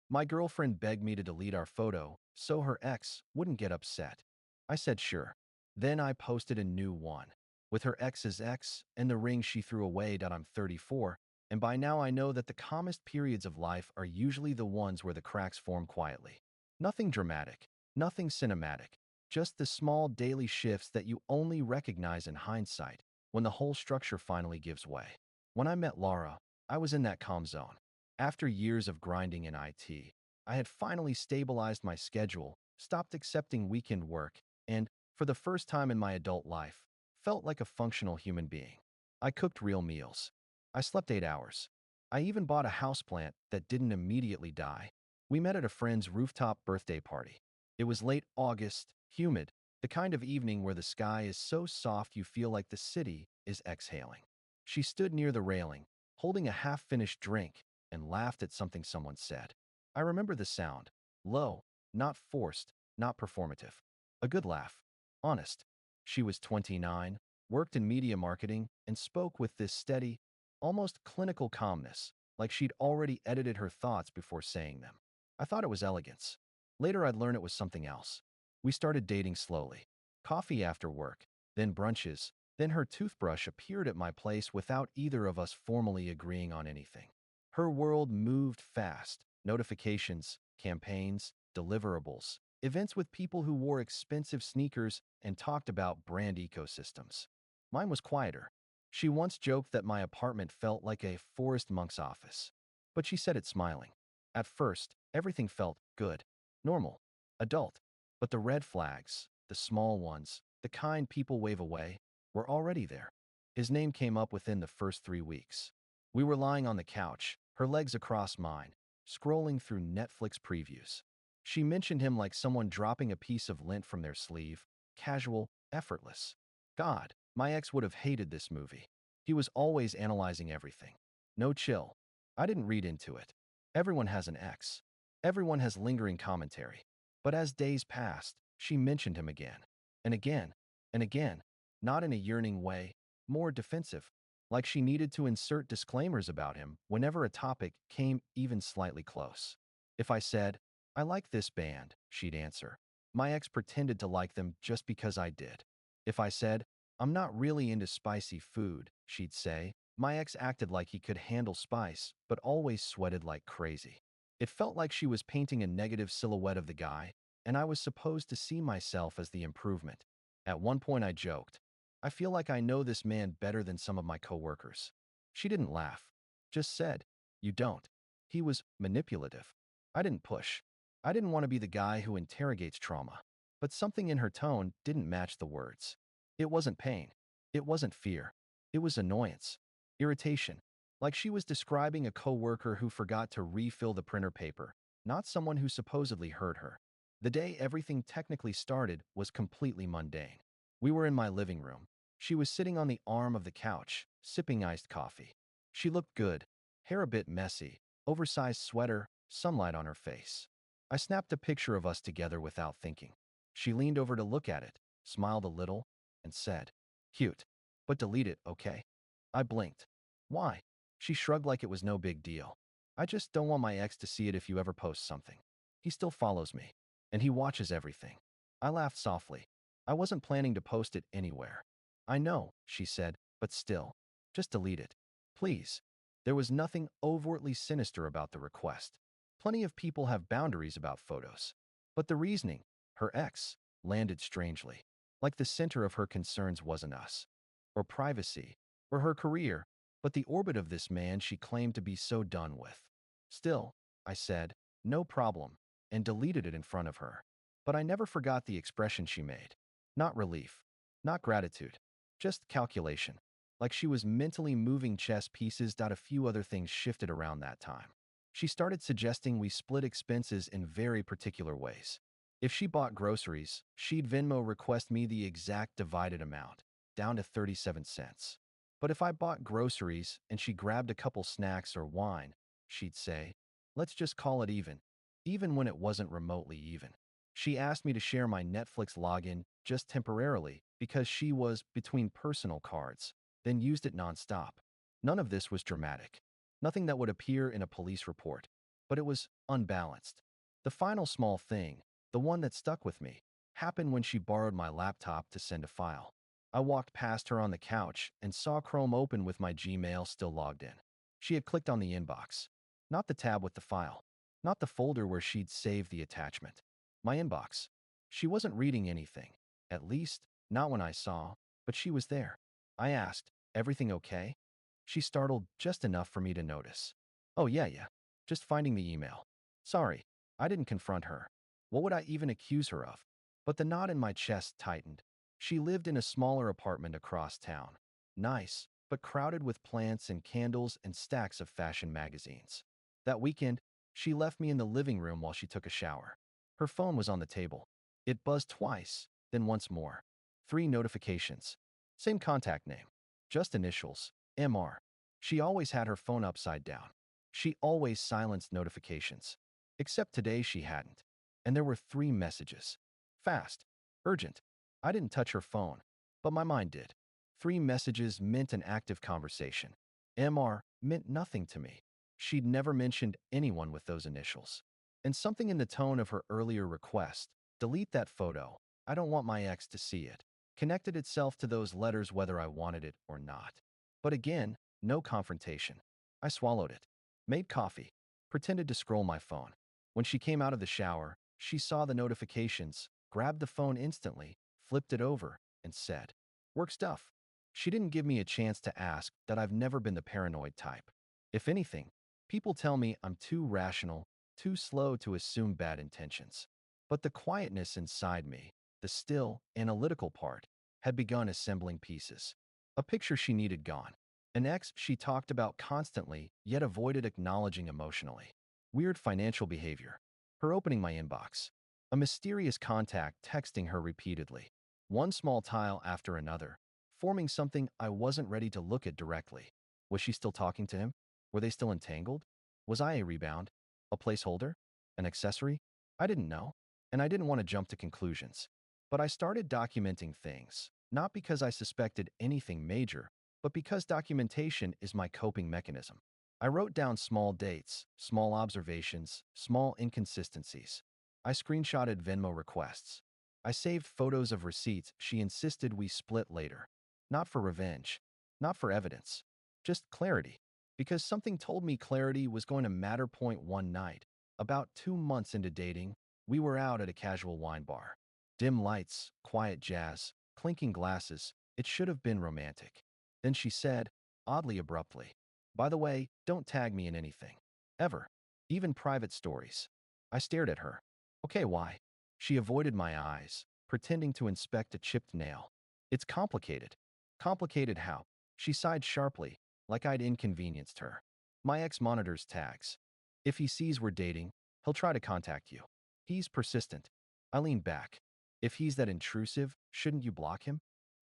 My girlfriend begged me to delete our photo so her ex wouldn't get upset. I said sure. Then I posted a new one with her ex's ex and the ring she threw away. I'm 34, and by now I know that the calmest periods of life are usually the ones where the cracks form quietly. Nothing dramatic, nothing cinematic, just the small daily shifts that you only recognize in hindsight when the whole structure finally gives way. When I met Laura, I was in that calm zone. After years of grinding in IT, I had finally stabilized my schedule, stopped accepting weekend work, and, for the first time in my adult life, felt like a functional human being. I cooked real meals. I slept 8 hours. I even bought a houseplant that didn't immediately die. We met at a friend's rooftop birthday party. It was late August, humid, the kind of evening where the sky is so soft you feel like the city is exhaling. She stood near the railing, holding a half-finished drink, and laughed at something someone said. I remember the sound. Low, not forced, not performative. A good laugh. Honest. She was 29, worked in media marketing, and spoke with this steady, almost clinical calmness, like she'd already edited her thoughts before saying them. I thought it was elegance. Later I'd learn it was something else. We started dating slowly. Coffee after work, then brunches, then her toothbrush appeared at my place without either of us formally agreeing on anything. Her world moved fast. Notifications, campaigns, deliverables, events with people who wore expensive sneakers and talked about brand ecosystems. Mine was quieter. She once joked that my apartment felt like a forest monk's office. But she said it smiling. At first, everything felt good, normal, adult. But the red flags, the small ones, the kind people wave away, were already there. His name came up within the first 3 weeks. We were lying on the couch, her legs across mine, scrolling through Netflix previews. She mentioned him like someone dropping a piece of lint from their sleeve, casual, effortless. God, my ex would have hated this movie. He was always analyzing everything. No chill. I didn't read into it. Everyone has an ex. Everyone has lingering commentary. But as days passed, she mentioned him again. And again. And again. Not in a yearning way, more defensive. Like she needed to insert disclaimers about him whenever a topic came even slightly close. If I said, I like this band, she'd answer. My ex pretended to like them just because I did. If I said, I'm not really into spicy food, she'd say. My ex acted like he could handle spice, but always sweated like crazy. It felt like she was painting a negative silhouette of the guy, and I was supposed to see myself as the improvement. At one point I joked, I feel like I know this man better than some of my coworkers. She didn't laugh, just said, you don't. He was manipulative. I didn't push. I didn't want to be the guy who interrogates trauma. But something in her tone didn't match the words. It wasn't pain. It wasn't fear. It was annoyance. Irritation. Like she was describing a coworker who forgot to refill the printer paper, not someone who supposedly hurt her. The day everything technically started was completely mundane. We were in my living room. She was sitting on the arm of the couch, sipping iced coffee. She looked good, hair a bit messy, oversized sweater, sunlight on her face. I snapped a picture of us together without thinking. She leaned over to look at it, smiled a little, and said, cute, but delete it, okay? I blinked. Why? She shrugged like it was no big deal. I just don't want my ex to see it if you ever post something. He still follows me, and he watches everything. I laughed softly. I wasn't planning to post it anywhere. I know, she said, but still, just delete it. Please. There was nothing overtly sinister about the request. Plenty of people have boundaries about photos. But the reasoning, her ex, landed strangely. Like the center of her concerns wasn't us, or privacy, or her career, but the orbit of this man she claimed to be so done with. Still, I said, no problem, and deleted it in front of her. But I never forgot the expression she made. Not relief, not gratitude, just calculation. Like she was mentally moving chess pieces. A few other things shifted around that time. She started suggesting we split expenses in very particular ways. If she bought groceries, she'd Venmo request me the exact divided amount, down to 37 cents. But if I bought groceries and she grabbed a couple snacks or wine, she'd say, let's just call it even when it wasn't remotely even. She asked me to share my Netflix login just temporarily because she was between personal cards, then used it nonstop. None of this was dramatic. Nothing that would appear in a police report. but it was unbalanced. The final small thing, the one that stuck with me, happened when she borrowed my laptop to send a file. I walked past her on the couch and saw Chrome open with my Gmail still logged in. She had clicked on the inbox, not the tab with the file, not the folder where she'd saved the attachment. My inbox. She wasn't reading anything, at least, not when I saw, but she was there. I asked, "Everything okay?" She startled just enough for me to notice. "Oh, yeah. Just finding the email." Sorry, I didn't confront her. What would I even accuse her of? But the knot in my chest tightened. She lived in a smaller apartment across town. Nice, but crowded with plants and candles and stacks of fashion magazines. That weekend, she left me in the living room while she took a shower. Her phone was on the table. It buzzed twice, then once more. 3 notifications. Same contact name. Just initials. MR. She always had her phone upside down. She always silenced notifications. Except today she hadn't. And there were 3 messages. Fast. Urgent. I didn't touch her phone, but my mind did. 3 messages meant an active conversation. MR meant nothing to me. She'd never mentioned anyone with those initials. And something in the tone of her earlier request, "Delete that photo. I don't want my ex to see it," connected itself to those letters whether I wanted it or not. But again, no confrontation. I swallowed it. Made coffee. Pretended to scroll my phone. When she came out of the shower, she saw the notifications, grabbed the phone instantly, flipped it over, and said, "Work stuff." She didn't give me a chance to ask that I've never been the paranoid type. If anything, people tell me I'm too rational, too slow to assume bad intentions. But the quietness inside me, the still, analytical part, had begun assembling pieces. A picture she needed gone. An ex she talked about constantly, yet avoided acknowledging emotionally. Weird financial behavior. Her opening my inbox. A mysterious contact texting her repeatedly. One small tile after another, forming something I wasn't ready to look at directly. Was she still talking to him? Were they still entangled? Was I a rebound? A placeholder? An accessory? I didn't know, and I didn't want to jump to conclusions. But I started documenting things, not because I suspected anything major, but because documentation is my coping mechanism. I wrote down small dates, small observations, small inconsistencies. I screenshotted Venmo requests. I saved photos of receipts she insisted we split later. Not for revenge, not for evidence, just clarity. Because something told me clarity was going to matter. One night, about 2 months into dating, we were out at a casual wine bar. Dim lights, quiet jazz, clinking glasses. It should have been romantic. Then she said, oddly abruptly, "By the way, don't tag me in anything. Ever. Even private stories." I stared at her. "Okay, why?" She avoided my eyes, pretending to inspect a chipped nail. "It's complicated." "Complicated how?" She sighed sharply, like I'd inconvenienced her. "My ex monitors tags. If he sees we're dating, he'll try to contact you. He's persistent." I leaned back. "If he's that intrusive, shouldn't you block him?"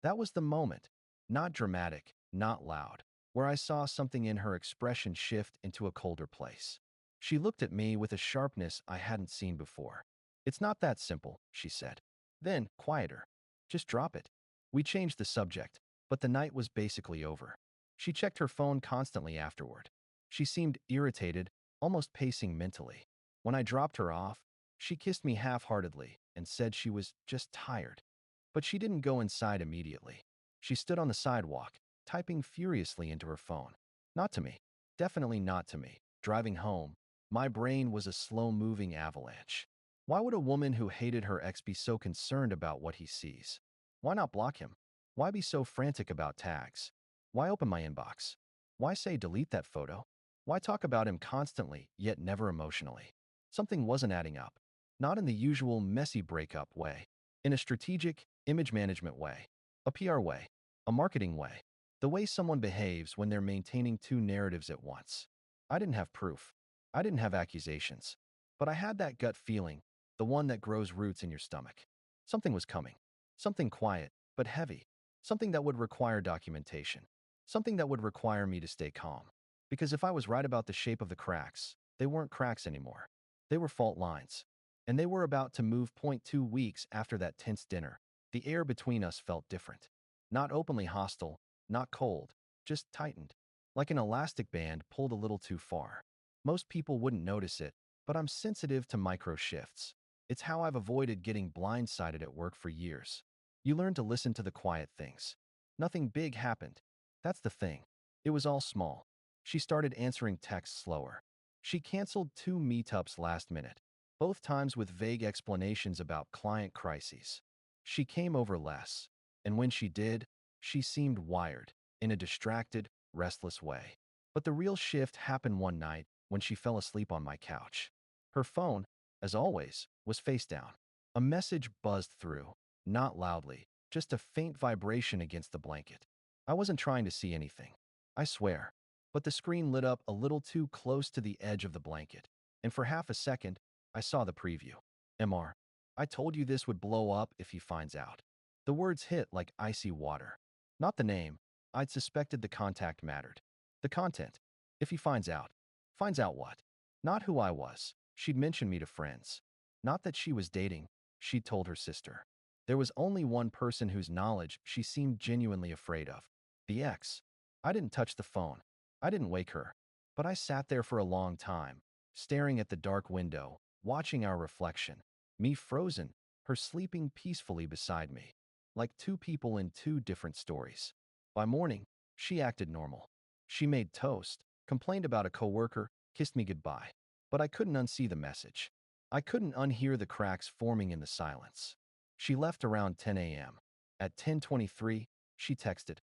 That was the moment. Not dramatic, not loud, where I saw something in her expression shift into a colder place. She looked at me with a sharpness I hadn't seen before. "It's not that simple," she said. Then, quieter. "Just drop it." We changed the subject, but the night was basically over. She checked her phone constantly afterward. She seemed irritated, almost pacing mentally. When I dropped her off, she kissed me half-heartedly and said she was just tired. But she didn't go inside immediately. She stood on the sidewalk, typing furiously into her phone. Not to me. Definitely not to me. Driving home, my brain was a slow-moving avalanche. Why would a woman who hated her ex be so concerned about what he sees? Why not block him? Why be so frantic about tags? Why open my inbox? Why say delete that photo? Why talk about him constantly, yet never emotionally? Something wasn't adding up. Not in the usual messy breakup way. In a strategic, image management way. A PR way. A marketing way. The way someone behaves when they're maintaining 2 narratives at once. I didn't have proof. I didn't have accusations. But I had that gut feeling, the one that grows roots in your stomach. Something was coming. Something quiet, but heavy. Something that would require documentation. Something that would require me to stay calm. Because if I was right about the shape of the cracks, they weren't cracks anymore. They were fault lines. And they were about to move. 2 weeks after that tense dinner, the air between us felt different. Not openly hostile, not cold, just tightened. Like an elastic band pulled a little too far. Most people wouldn't notice it, but I'm sensitive to micro shifts. It's how I've avoided getting blindsided at work for years. You learn to listen to the quiet things. Nothing big happened. That's the thing. It was all small. She started answering texts slower. She canceled 2 meetups last minute, both times with vague explanations about client crises. She came over less, and when she did, she seemed wired, in a distracted, restless way. But the real shift happened one night when she fell asleep on my couch. Her phone, as always, was face down. A message buzzed through, not loudly, just a faint vibration against the blanket. I wasn't trying to see anything, I swear, but the screen lit up a little too close to the edge of the blanket, and for half a second, I saw the preview. MR, I told you this would blow up if he finds out. The words hit like icy water. Not the name. I'd suspected the contact mattered. The content. If he finds out. Finds out what? Not who I was. She'd mentioned me to friends. Not that she was dating. She'd told her sister. There was only one person whose knowledge she seemed genuinely afraid of. The ex. I didn't touch the phone. I didn't wake her. But I sat there for a long time, staring at the dark window, watching our reflection. Me frozen, her sleeping peacefully beside me. Like two people in two different stories. By morning, she acted normal. She made toast, complained about a coworker, kissed me goodbye. But I couldn't unsee the message. I couldn't unhear the cracks forming in the silence. She left around 10 a.m. At 10:23, she texted,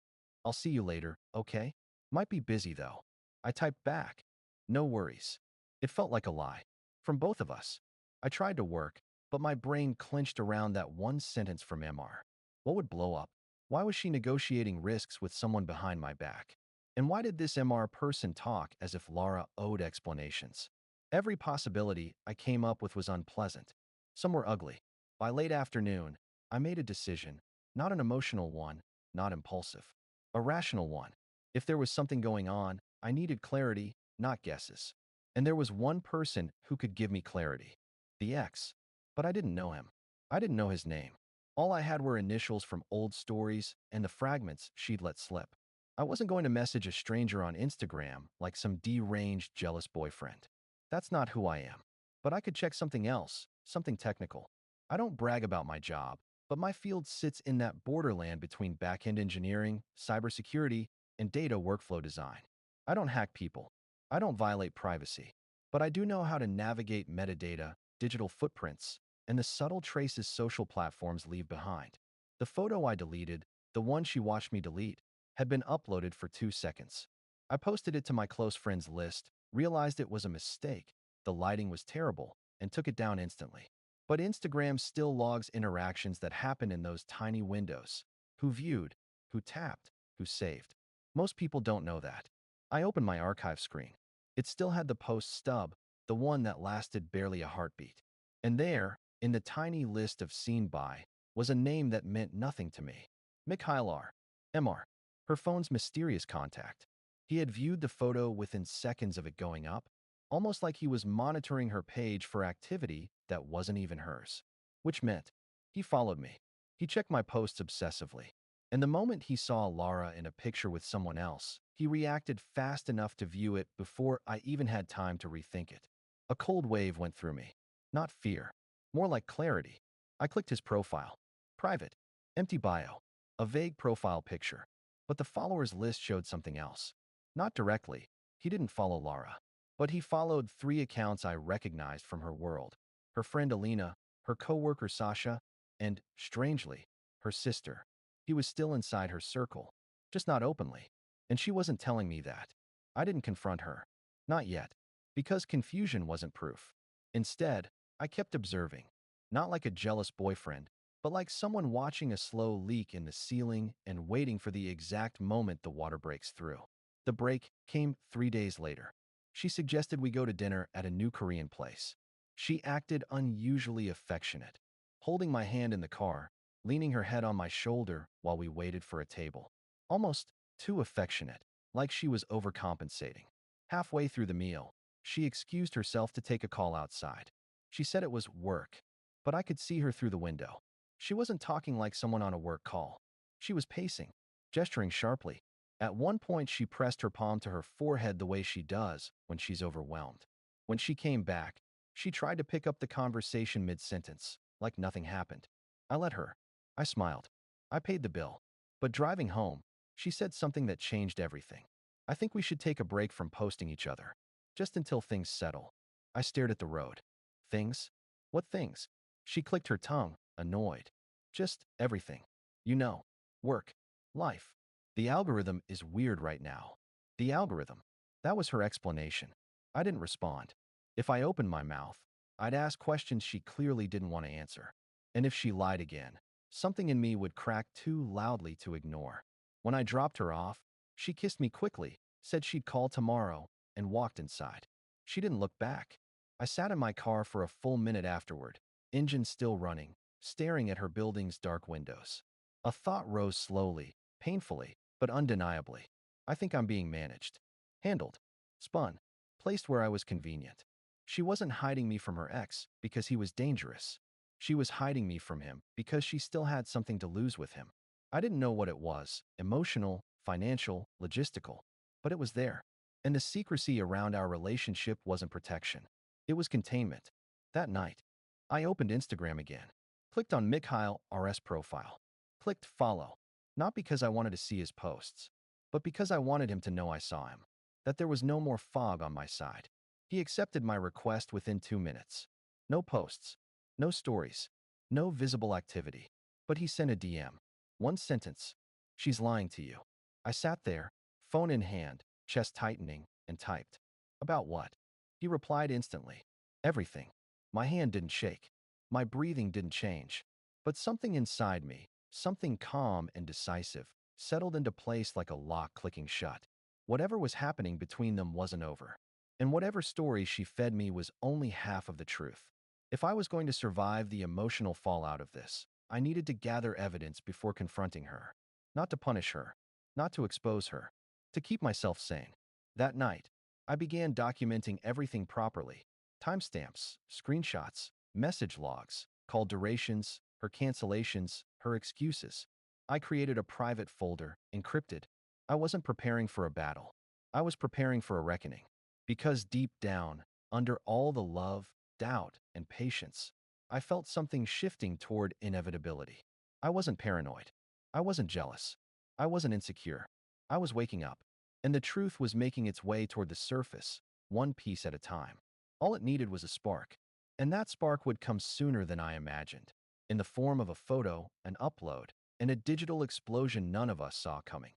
"I'll see you later, okay? Might be busy though." I typed back, "No worries." It felt like a lie. From both of us. I tried to work, but my brain clenched around that one sentence from MR. What would blow up? Why was she negotiating risks with someone behind my back? And why did this MR person talk as if Laura owed explanations? Every possibility I came up with was unpleasant. Some were ugly. By late afternoon, I made a decision, not an emotional one, not impulsive. A rational one. If there was something going on, I needed clarity, not guesses. And there was one person who could give me clarity. The ex. But I didn't know him. I didn't know his name. All I had were initials from old stories and the fragments she'd let slip. I wasn't going to message a stranger on Instagram like some deranged, jealous boyfriend. That's not who I am. But I could check something else, something technical. I don't brag about my job, but my field sits in that borderland between back-end engineering, cybersecurity, and data workflow design. I don't hack people. I don't violate privacy. But I do know how to navigate metadata, digital footprints, and the subtle traces social platforms leave behind. The photo I deleted, the one she watched me delete, had been uploaded for 2 seconds. I posted it to my close friends list, realized it was a mistake, the lighting was terrible, and took it down instantly. But Instagram still logs interactions that happen in those tiny windows. Who viewed, who tapped, who saved. Most people don't know that. I opened my archive screen. It still had the post stub, the one that lasted barely a heartbeat. And there, in the tiny list of seen by, was a name that meant nothing to me. Mikhailar. MR. Her phone's mysterious contact. He had viewed the photo within seconds of it going up, almost like he was monitoring her page for activity that wasn't even hers. Which meant, he followed me. He checked my posts obsessively. And the moment he saw Lara in a picture with someone else, he reacted fast enough to view it before I even had time to rethink it. A cold wave went through me. Not fear. More like clarity. I clicked his profile. Private. Empty bio. A vague profile picture. But the followers list showed something else. Not directly. He didn't follow Lara. But he followed 3 accounts I recognized from her world. Her friend Alina, her coworker Sasha, and, strangely, her sister. He was still inside her circle. Just not openly. And she wasn't telling me that. I didn't confront her. Not yet. Because confusion wasn't proof. Instead, I kept observing. Not like a jealous boyfriend, but like someone watching a slow leak in the ceiling and waiting for the exact moment the water breaks through. The break came 3 days later. She suggested we go to dinner at a new Korean place. She acted unusually affectionate, holding my hand in the car, leaning her head on my shoulder while we waited for a table. Almost too affectionate, like she was overcompensating. Halfway through the meal, she excused herself to take a call outside. She said it was work, but I could see her through the window. She wasn't talking like someone on a work call. She was pacing, gesturing sharply. At one point, she pressed her palm to her forehead the way she does when she's overwhelmed. When she came back, she tried to pick up the conversation mid-sentence, like nothing happened. I let her. I smiled. I paid the bill. But driving home, she said something that changed everything. I think we should take a break from posting each other, just until things settle. I stared at the road. Things? What things? She clicked her tongue, annoyed. Just everything. You know. Work. Life. The algorithm is weird right now. The algorithm. That was her explanation. I didn't respond. If I opened my mouth, I'd ask questions she clearly didn't want to answer. And if she lied again, something in me would crack too loudly to ignore. When I dropped her off, she kissed me quickly, said she'd call tomorrow, and walked inside. She didn't look back. I sat in my car for a full minute afterward, engine still running, staring at her building's dark windows. A thought rose slowly, painfully, but undeniably. I think I'm being managed. Handled. Spun. Placed where I was convenient. She wasn't hiding me from her ex because he was dangerous. She was hiding me from him because she still had something to lose with him. I didn't know what it was, emotional, financial, logistical, but it was there. And the secrecy around our relationship wasn't protection. It was containment. That night, I opened Instagram again, clicked on Mikhail RS profile, clicked follow, not because I wanted to see his posts, but because I wanted him to know I saw him, that there was no more fog on my side. He accepted my request within 2 minutes. No posts, no stories, no visible activity, but he sent a DM. One sentence. She's lying to you. I sat there, phone in hand, chest tightening, and typed. About what? He replied instantly. Everything. My hand didn't shake. My breathing didn't change. But something inside me, something calm and decisive, settled into place like a lock clicking shut. Whatever was happening between them wasn't over. And whatever story she fed me was only half of the truth. If I was going to survive the emotional fallout of this, I needed to gather evidence before confronting her. Not to punish her, not to expose her, to keep myself sane. That night, I began documenting everything properly. Timestamps, screenshots, message logs, call durations, her cancellations, her excuses. I created a private folder, encrypted. I wasn't preparing for a battle. I was preparing for a reckoning. Because deep down, under all the love, doubt, and patience, I felt something shifting toward inevitability. I wasn't paranoid. I wasn't jealous. I wasn't insecure. I was waking up, and the truth was making its way toward the surface, one piece at a time. All it needed was a spark, and that spark would come sooner than I imagined, in the form of a photo, an upload, and a digital explosion none of us saw coming.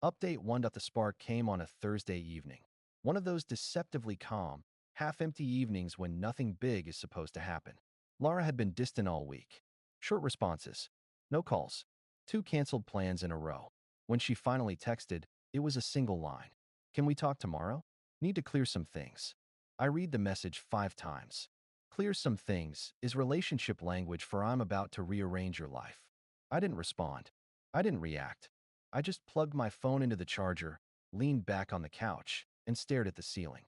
Update 1. The spark came on a Thursday evening. One of those deceptively calm, half-empty evenings when nothing big is supposed to happen. Laura had been distant all week. Short responses. No calls. 2 canceled plans in a row. When she finally texted, it was a single line. Can we talk tomorrow? Need to clear some things. I read the message 5 times. Clear some things is relationship language for I'm about to rearrange your life. I didn't respond. I didn't react. I just plugged my phone into the charger, leaned back on the couch, and stared at the ceiling.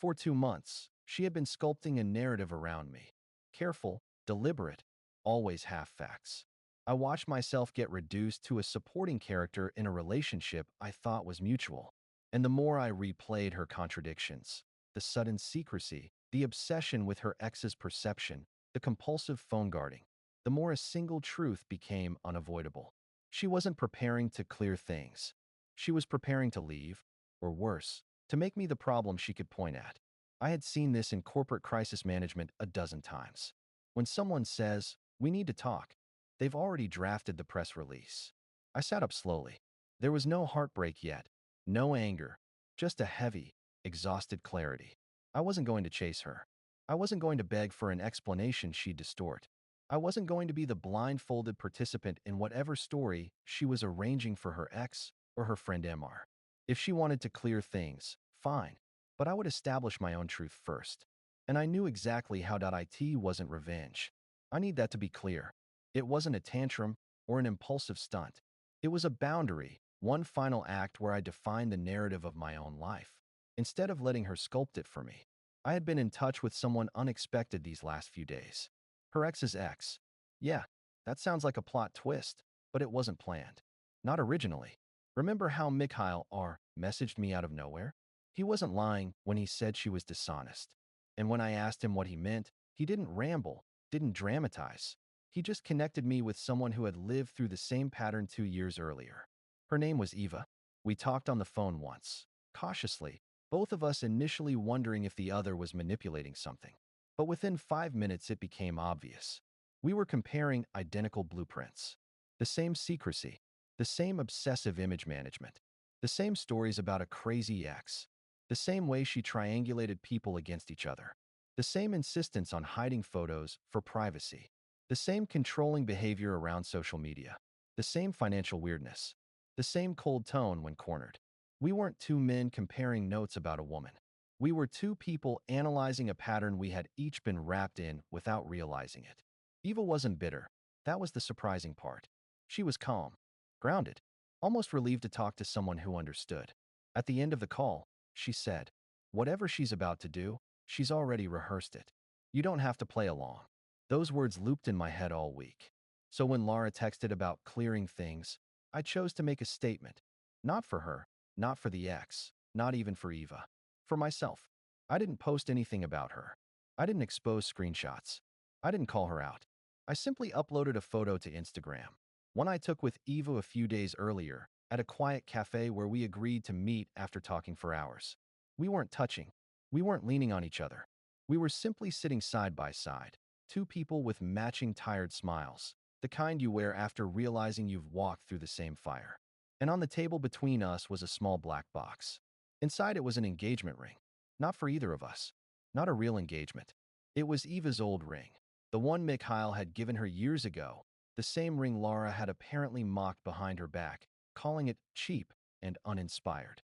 For 2 months, she had been sculpting a narrative around me. Careful, deliberate, always half facts. I watched myself get reduced to a supporting character in a relationship I thought was mutual. And the more I replayed her contradictions, the sudden secrecy, the obsession with her ex's perception, the compulsive phone guarding, the more a single truth became unavoidable. She wasn't preparing to clear things. She was preparing to leave, or worse, to make me the problem she could point at. I had seen this in corporate crisis management a dozen times. When someone says, "We need to talk," they've already drafted the press release. I sat up slowly. There was no heartbreak yet, no anger, just a heavy, exhausted clarity. I wasn't going to chase her. I wasn't going to beg for an explanation she'd distort. I wasn't going to be the blindfolded participant in whatever story she was arranging for her ex or her friend MR. If she wanted to clear things, fine, but I would establish my own truth first. And I knew exactly how .it wasn't revenge. I need that to be clear. It wasn't a tantrum or an impulsive stunt. It was a boundary, one final act where I defined the narrative of my own life, instead of letting her sculpt it for me. I had been in touch with someone unexpected these last few days. Her ex's ex. Yeah, that sounds like a plot twist, but it wasn't planned. Not originally. Remember how Mikhail R. messaged me out of nowhere? He wasn't lying when he said she was dishonest. And when I asked him what he meant, he didn't ramble, didn't dramatize. He just connected me with someone who had lived through the same pattern 2 years earlier. Her name was Eva. We talked on the phone once, cautiously, both of us initially wondering if the other was manipulating something. But within 5 minutes, it became obvious. We were comparing identical blueprints. The same secrecy, the same obsessive image management, the same stories about a crazy ex, the same way she triangulated people against each other, the same insistence on hiding photos for privacy, the same controlling behavior around social media, the same financial weirdness, the same cold tone when cornered. We weren't two men comparing notes about a woman. We were two people analyzing a pattern we had each been wrapped in without realizing it. Eva wasn't bitter. That was the surprising part. She was calm, grounded, almost relieved to talk to someone who understood. At the end of the call, she said, "Whatever she's about to do, she's already rehearsed it. You don't have to play along." Those words looped in my head all week. So when Laura texted about clearing things, I chose to make a statement. Not for her, not for the ex, not even for Eva. For myself. I didn't post anything about her. I didn't expose screenshots. I didn't call her out. I simply uploaded a photo to Instagram. One I took with Eva a few days earlier, at a quiet cafe where we agreed to meet after talking for hours. We weren't touching. We weren't leaning on each other. We were simply sitting side by side. Two people with matching tired smiles, the kind you wear after realizing you've walked through the same fire. And on the table between us was a small black box. Inside it was an engagement ring. Not for either of us. Not a real engagement. It was Eva's old ring. The one Mikhail had given her years ago. The same ring Laura had apparently mocked behind her back, calling it cheap and uninspired.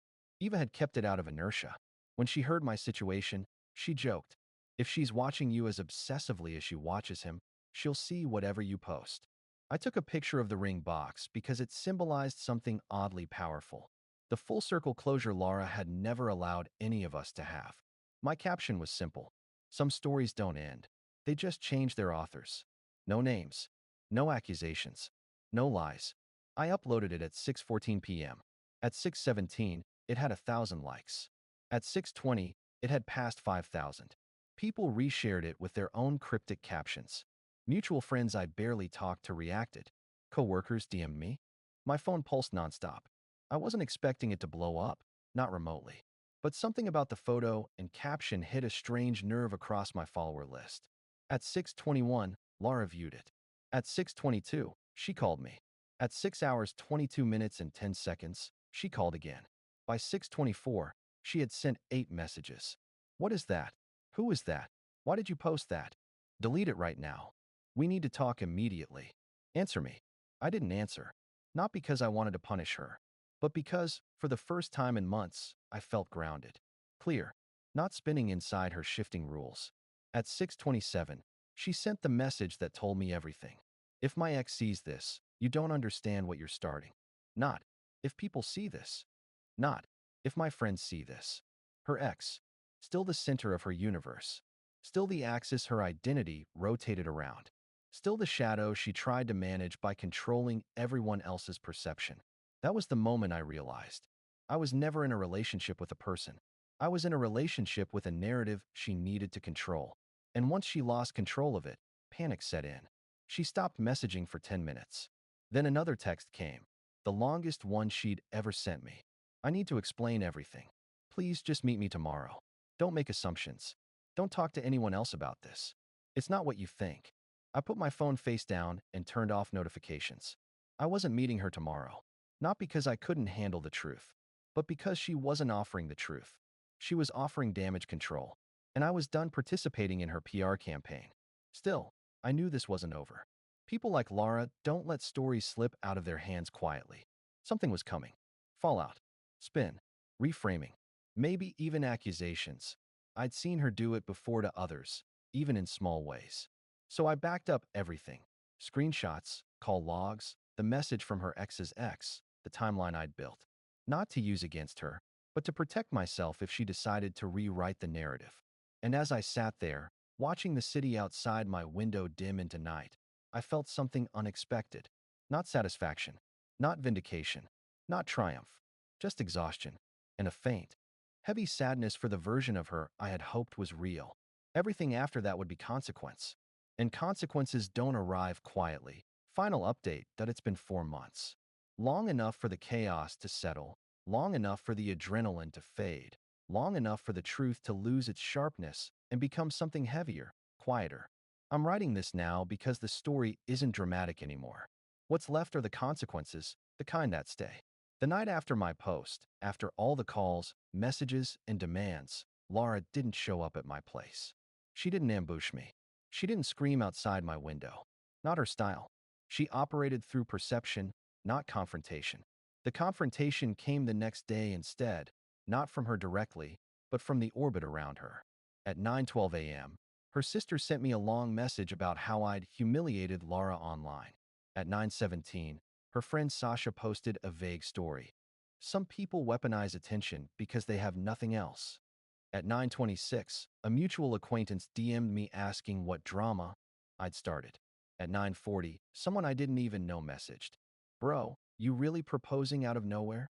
Eva had kept it out of inertia. When she heard my situation, she joked, "If she's watching you as obsessively as she watches him, she'll see whatever you post." I took a picture of the ring box because it symbolized something oddly powerful. The full-circle closure Laura had never allowed any of us to have. My caption was simple. Some stories don't end. They just change their authors. No names. No accusations. No lies. I uploaded it at 6:14 p.m. At 6:17, it had 1,000 likes. At 6:20, it had passed 5,000. People reshared it with their own cryptic captions. Mutual friends I barely talked to reacted. Coworkers DM'd me. My phone pulsed nonstop. I wasn't expecting it to blow up, not remotely. But something about the photo and caption hit a strange nerve across my follower list. At 6:21, Laura viewed it. At 6:22, she called me. At 6 hours 22 minutes and 10 seconds, she called again. By 6:24, she had sent 8 messages. "What is that? Who is that? Why did you post that? Delete it right now. We need to talk immediately. Answer me." I didn't answer. Not because I wanted to punish her, but because, for the first time in months, I felt grounded. Clear. Not spinning inside her shifting rules. At 6:27, she sent the message that told me everything. "If my ex sees this, you don't understand what you're starting." Not, "If people see this." Not, "If my friends see this." Her ex. Still the center of her universe. Still the axis her identity rotated around. Still the shadow she tried to manage by controlling everyone else's perception. That was the moment I realized. I was never in a relationship with a person. I was in a relationship with a narrative she needed to control. And once she lost control of it, panic set in. She stopped messaging for 10 minutes. Then another text came. The longest one she'd ever sent me. "I need to explain everything. Please just meet me tomorrow. Don't make assumptions. Don't talk to anyone else about this. It's not what you think." I put my phone face down and turned off notifications. I wasn't meeting her tomorrow. Not because I couldn't handle the truth, but because she wasn't offering the truth. She was offering damage control, and I was done participating in her PR campaign. Still, I knew this wasn't over. People like Laura don't let stories slip out of their hands quietly. Something was coming. Fallout. Spin. Reframing. Maybe even accusations. I'd seen her do it before to others, even in small ways. So I backed up everything. Screenshots, call logs, the message from her ex's ex, the timeline I'd built. Not to use against her, but to protect myself if she decided to rewrite the narrative. And as I sat there, watching the city outside my window dim into night, I felt something unexpected. Not satisfaction. Not vindication. Not triumph, just exhaustion and a faint, heavy sadness for the version of her I had hoped was real. Everything after that would be consequence. And consequences don't arrive quietly. Final update that it's been 4 months. Long enough for the chaos to settle, long enough for the adrenaline to fade, long enough for the truth to lose its sharpness and become something heavier, quieter. I'm writing this now because the story isn't dramatic anymore. What's left are the consequences, the kind that stay. The night after my post, after all the calls, messages, and demands, Laura didn't show up at my place. She didn't ambush me. She didn't scream outside my window. Not her style. She operated through perception, not confrontation. The confrontation came the next day instead, not from her directly, but from the orbit around her. At 9:12 a.m., her sister sent me a long message about how I'd humiliated Laura online. At 9:17, her friend Sasha posted a vague story. Some people weaponize attention because they have nothing else. At 9:26, a mutual acquaintance DM'd me asking what drama I'd started. At 9:40, someone I didn't even know messaged, "Bro, you really proposing out of nowhere?"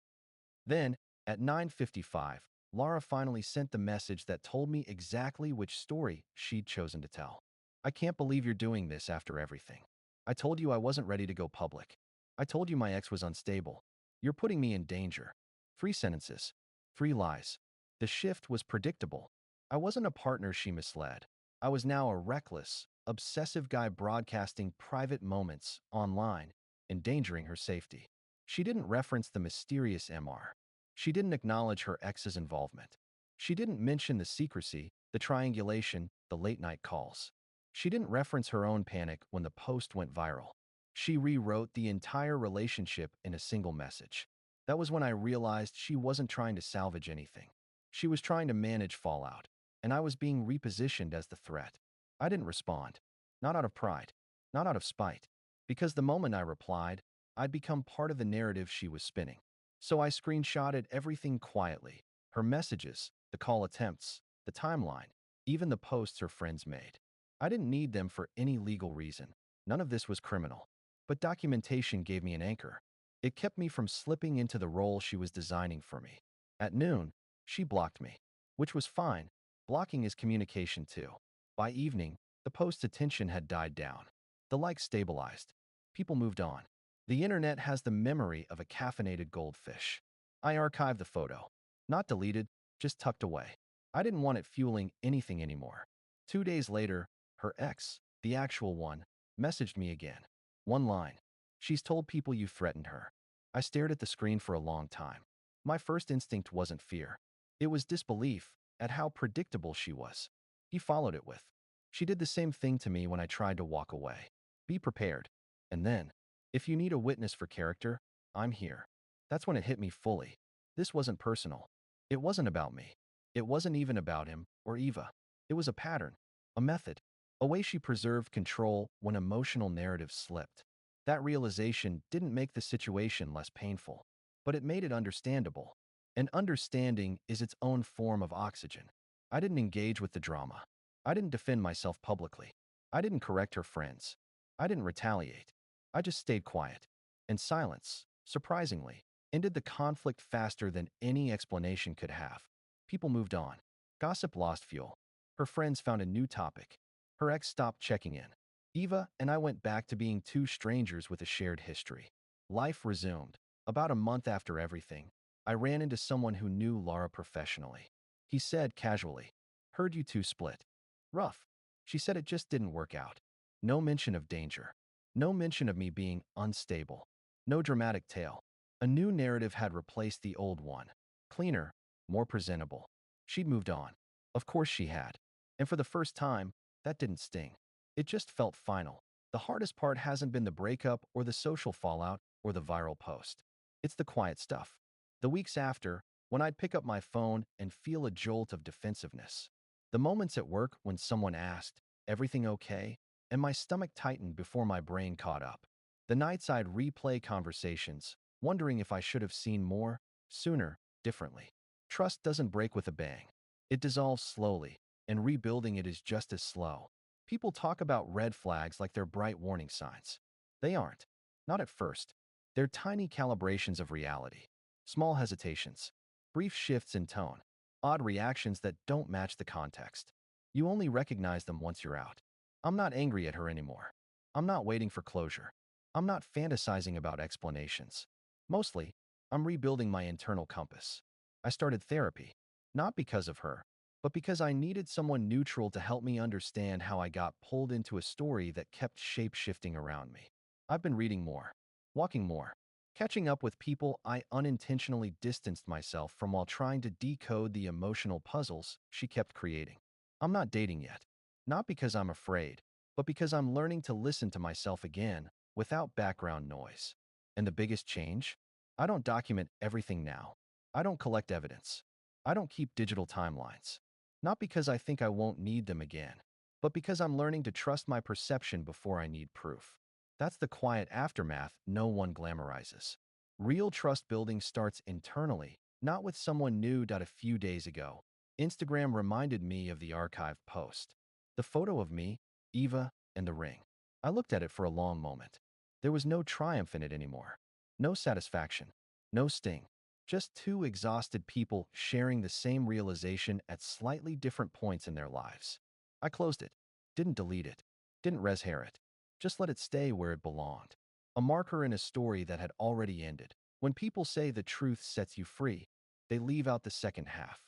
Then, at 9:55, Laura finally sent the message that told me exactly which story she'd chosen to tell. "I can't believe you're doing this after everything. I told you I wasn't ready to go public. I told you my ex was unstable. You're putting me in danger." 3 sentences. 3 lies. The shift was predictable. I wasn't a partner she misled. I was now a reckless, obsessive guy broadcasting private moments online, endangering her safety. She didn't reference the mysterious MR. She didn't acknowledge her ex's involvement. She didn't mention the secrecy, the triangulation, the late-night calls. She didn't reference her own panic when the post went viral. She rewrote the entire relationship in a single message. That was when I realized she wasn't trying to salvage anything. She was trying to manage fallout, and I was being repositioned as the threat. I didn't respond. Not out of pride. Not out of spite. Because the moment I replied, I'd become part of the narrative she was spinning. So I screenshotted everything quietly. Her messages, the call attempts, the timeline, even the posts her friends made. I didn't need them for any legal reason. None of this was criminal. But documentation gave me an anchor. It kept me from slipping into the role she was designing for me. At noon, she blocked me, which was fine. Blocking is communication too. By evening, the post's attention had died down. The likes stabilized. People moved on. The internet has the memory of a caffeinated goldfish. I archived the photo. Not deleted, just tucked away. I didn't want it fueling anything anymore. 2 days later, her ex, the actual one, messaged me again. One line. "She's told people you threatened her." I stared at the screen for a long time. My first instinct wasn't fear. It was disbelief at how predictable she was. He followed it with, "She did the same thing to me when I tried to walk away. Be prepared." And then, "If you need a witness for character, I'm here." That's when it hit me fully. This wasn't personal. It wasn't about me. It wasn't even about him or Eva. It was a pattern, a method, a way she preserved control when emotional narratives slipped. That realization didn't make the situation less painful, but it made it understandable. And understanding is its own form of oxygen. I didn't engage with the drama. I didn't defend myself publicly. I didn't correct her friends. I didn't retaliate. I just stayed quiet. And silence, surprisingly, ended the conflict faster than any explanation could have. People moved on. Gossip lost fuel. Her friends found a new topic. Her ex stopped checking in. Eva and I went back to being two strangers with a shared history. Life resumed. About a month after everything, I ran into someone who knew Laura professionally. He said casually, "Heard you two split." "Rough." She said it just didn't work out. No mention of danger. No mention of me being unstable. No dramatic tale. A new narrative had replaced the old one. Cleaner, more presentable. She'd moved on. Of course she had. And for the first time, that didn't sting. It just felt final. The hardest part hasn't been the breakup or the social fallout or the viral post. It's the quiet stuff. The weeks after, when I'd pick up my phone and feel a jolt of defensiveness. The moments at work when someone asked, "Everything okay?" and my stomach tightened before my brain caught up. The nights I'd replay conversations, wondering if I should have seen more, sooner, differently. Trust doesn't break with a bang. It dissolves slowly, and rebuilding it is just as slow. People talk about red flags like they're bright warning signs. They aren't. Not at first. They're tiny calibrations of reality, small hesitations, brief shifts in tone, odd reactions that don't match the context. You only recognize them once you're out. I'm not angry at her anymore. I'm not waiting for closure. I'm not fantasizing about explanations. Mostly, I'm rebuilding my internal compass. I started therapy, not because of her, but because I needed someone neutral to help me understand how I got pulled into a story that kept shape-shifting around me. I've been reading more, walking more, catching up with people I unintentionally distanced myself from while trying to decode the emotional puzzles she kept creating. I'm not dating yet, not because I'm afraid, but because I'm learning to listen to myself again without background noise. And the biggest change? I don't document everything now. I don't collect evidence. I don't keep digital timelines. Not because I think I won't need them again, but because I'm learning to trust my perception before I need proof. That's the quiet aftermath no one glamorizes. Real trust building starts internally, not with someone new. A few days ago, Instagram reminded me of the archived post. The photo of me, Eva, and the ring. I looked at it for a long moment. There was no triumph in it anymore. No satisfaction. No sting. Just two exhausted people sharing the same realization at slightly different points in their lives. I closed it. Didn't delete it. Didn't res-hair it. Just let it stay where it belonged. A marker in a story that had already ended. When people say the truth sets you free, they leave out the second half.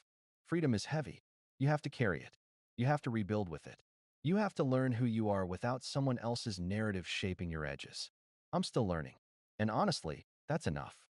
Freedom is heavy. You have to carry it. You have to rebuild with it. You have to learn who you are without someone else's narrative shaping your edges. I'm still learning. And honestly, that's enough.